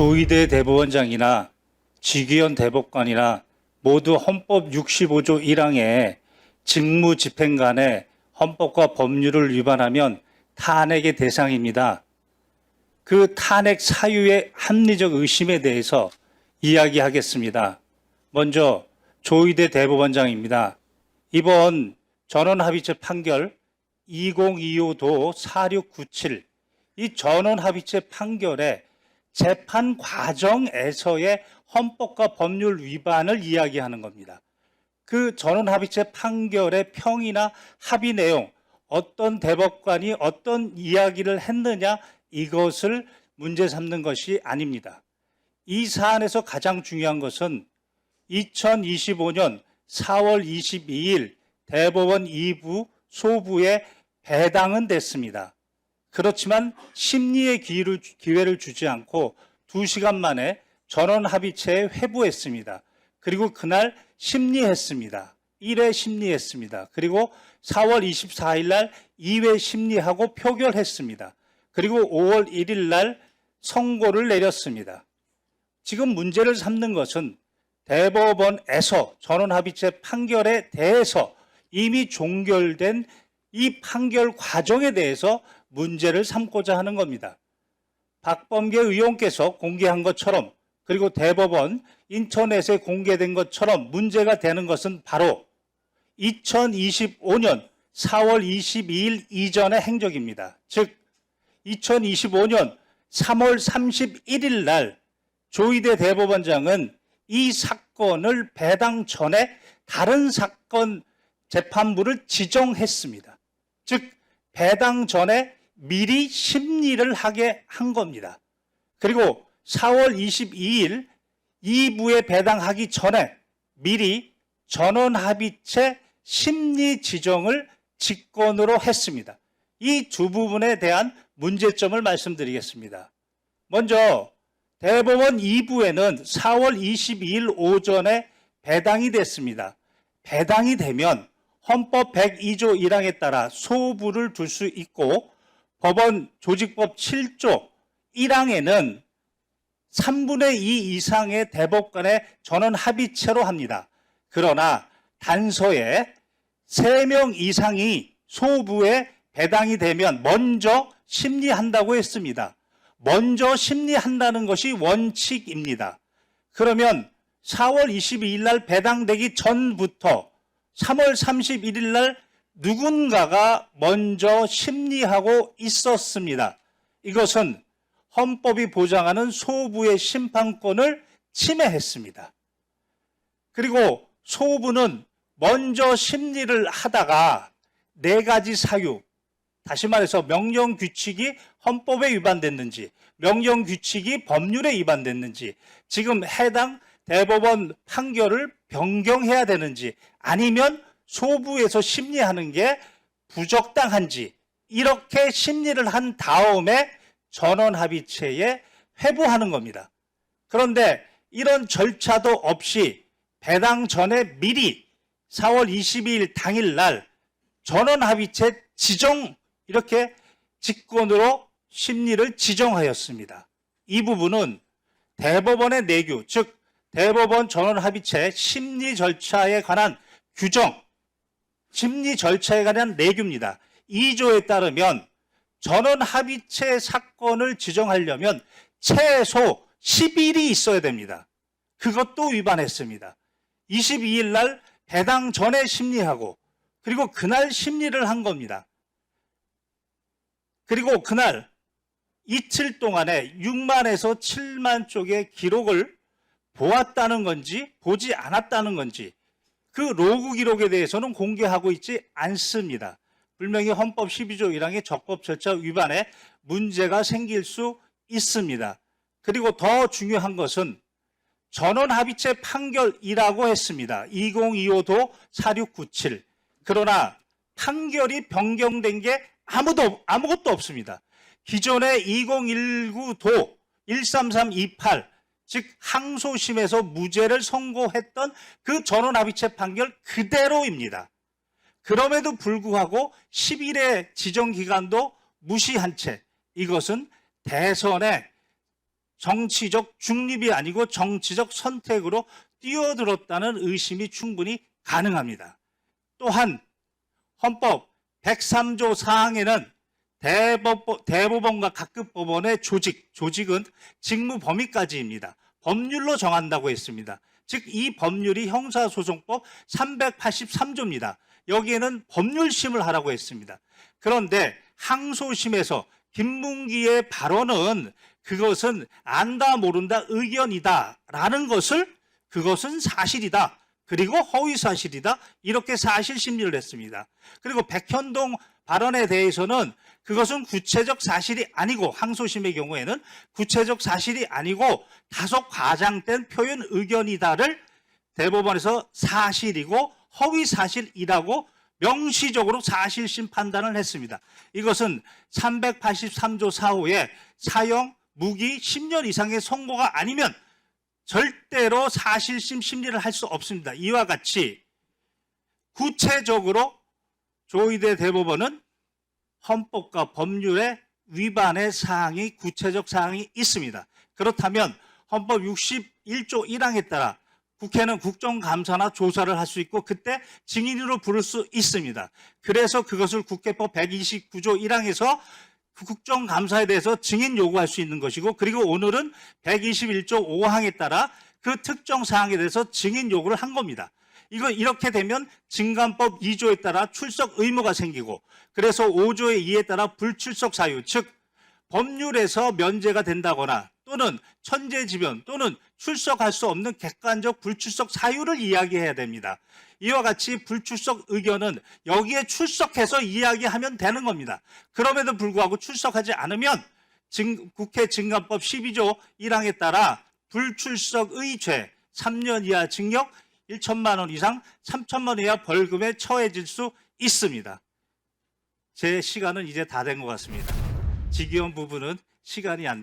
조희대 대법원장이나 지기현 대법관이나 모두 헌법 65조 1항에 직무집행간에 헌법과 법률을 위반하면 탄핵의 대상입니다. 그 탄핵 사유의 합리적 의심에 대해서 이야기하겠습니다. 먼저 조희대 대법원장입니다. 이번 전원합의체 판결 2025도 4697 이 전원합의체 판결에 재판 과정에서의 헌법과 법률 위반을 이야기하는 겁니다. 그 전원합의체 판결의 평이나 합의 내용, 어떤 대법관이 어떤 이야기를 했느냐 이것을 문제 삼는 것이 아닙니다. 이 사안에서 가장 중요한 것은 2025년 4월 22일 대법원 2부 소부에 배당은 됐습니다. 그렇지만 심리의 기회를 주지 않고 2시간 만에 전원합의체에 회부했습니다. 그리고 그날 심리했습니다. 1회 심리했습니다. 그리고 4월 24일 날 2회 심리하고 표결했습니다. 그리고 5월 1일 날 선고를 내렸습니다. 지금 문제를 삼는 것은 대법원에서 전원합의체 판결에 대해서 이미 종결된 이 판결 과정에 대해서 문제를 삼고자 하는 겁니다. 박범계 의원께서 공개한 것처럼 그리고 대법원 인터넷에 공개된 것처럼 문제가 되는 것은 바로 2025년 4월 22일 이전의 행적입니다. 즉 2025년 3월 31일 날 조희대 대법원장은 이 사건을 배당 전에 다른 사건 재판부를 지정했습니다. 즉 배당 전에 미리 심리를 하게 한 겁니다. 그리고 4월 22일 2부에 배당하기 전에 미리 전원합의체 심리 지정을 직권으로 했습니다. 이 두 부분에 대한 문제점을 말씀드리겠습니다. 먼저 대법원 2부에는 4월 22일 오전에 배당이 됐습니다. 배당이 되면 헌법 102조 1항에 따라 소부를 둘 수 있고 법원 조직법 7조 1항에는 3분의 2 이상의 대법관의 전원 합의체로 합니다. 그러나 단서에 3명 이상이 소부에 배당이 되면 먼저 심리한다고 했습니다. 먼저 심리한다는 것이 원칙입니다. 그러면 4월 22일 날 배당되기 전부터 3월 31일 날 누군가가 먼저 심리하고 있었습니다. 이것은 헌법이 보장하는 소부의 심판권을 침해했습니다. 그리고 소부는 먼저 심리를 하다가 4가지 사유, 다시 말해서 명령규칙이 헌법에 위반됐는지, 명령규칙이 법률에 위반됐는지, 지금 해당 대법원 판결을 변경해야 되는지, 아니면 소부에서 심리하는 게 부적당한지 이렇게 심리를 한 다음에 전원합의체에 회부하는 겁니다. 그런데 이런 절차도 없이 배당 전에 미리 4월 22일 당일날 전원합의체 지정 이렇게 직권으로 심리를 지정하였습니다. 이 부분은 대법원의 내규, 즉 대법원 전원합의체 심리 절차에 관한 규정, 심리 절차에 관한 내규입니다. 2조에 따르면 전원합의체 사건을 지정하려면 최소 10일이 있어야 됩니다. 그것도 위반했습니다. 22일 날 배당 전에 심리하고 그리고 그날 심리를 한 겁니다. 그리고 그날 이틀 동안에 6만에서 7만 쪽의 기록을 보았다는 건지 보지 않았다는 건지 그 로그 기록에 대해서는 공개하고 있지 않습니다. 분명히 헌법 12조 1항의 적법 절차 위반에 문제가 생길 수 있습니다. 그리고 더 중요한 것은 전원합의체 판결이라고 했습니다. 2025도 4697. 그러나 판결이 변경된 게 아무것도 없습니다. 기존의 2019도 13328, 즉 항소심에서 무죄를 선고했던 그 전원합의체 판결 그대로입니다. 그럼에도 불구하고 10일의 지정기간도 무시한 채 이것은 대선에 정치적 중립이 아니고 정치적 선택으로 뛰어들었다는 의심이 충분히 가능합니다. 또한 헌법 103조 사항에는 대법원과 각급 법원의 조직은 직무 범위까지입니다. 법률로 정한다고 했습니다. 즉 이 법률이 형사소송법 383조입니다. 여기에는 법률심을 하라고 했습니다. 그런데 항소심에서 김문기의 발언은 그것은 안다 모른다 의견이다라는 것을 그것은 사실이다. 그리고 허위사실이다. 이렇게 사실심리를 했습니다. 그리고 백현동 발언에 대해서는 그것은 구체적 사실이 아니고 항소심의 경우에는 구체적 사실이 아니고 다소 과장된 표현 의견이다를 대법원에서 사실이고 허위사실이라고 명시적으로 사실심 판단을 했습니다. 이것은 383조 4호에 사형, 무기 10년 이상의 선고가 아니면 절대로 사실심 심리를 할 수 없습니다. 이와 같이 구체적으로 조의대 대법원은 헌법과 법률의 위반의 사항이 구체적 사항이 있습니다. 그렇다면 헌법 61조 1항에 따라 국회는 국정감사나 조사를 할 수 있고 그때 증인으로 부를 수 있습니다. 그래서 그것을 국회법 129조 1항에서 국정감사에 대해서 증인 요구할 수 있는 것이고 그리고 오늘은 121조 5항에 따라 그 특정 사항에 대해서 증인 요구를 한 겁니다. 이렇게 되면 증감법 2조에 따라 출석 의무가 생기고 그래서 5조의 2에 따라 불출석 사유 즉 법률에서 면제가 된다거나 또는 천재지변 또는 출석할 수 없는 객관적 불출석 사유를 이야기해야 됩니다. 이와 같이 불출석 의견은 여기에 출석해서 이야기하면 되는 겁니다. 그럼에도 불구하고 출석하지 않으면 국회 증감법 12조 1항에 따라 불출석의 죄 3년 이하 징역 1천만 원 이상 3천만 원 이하 벌금에 처해질 수 있습니다. 제 시간은 이제 다 된 것 같습니다. 지기현 부분은 시간이 안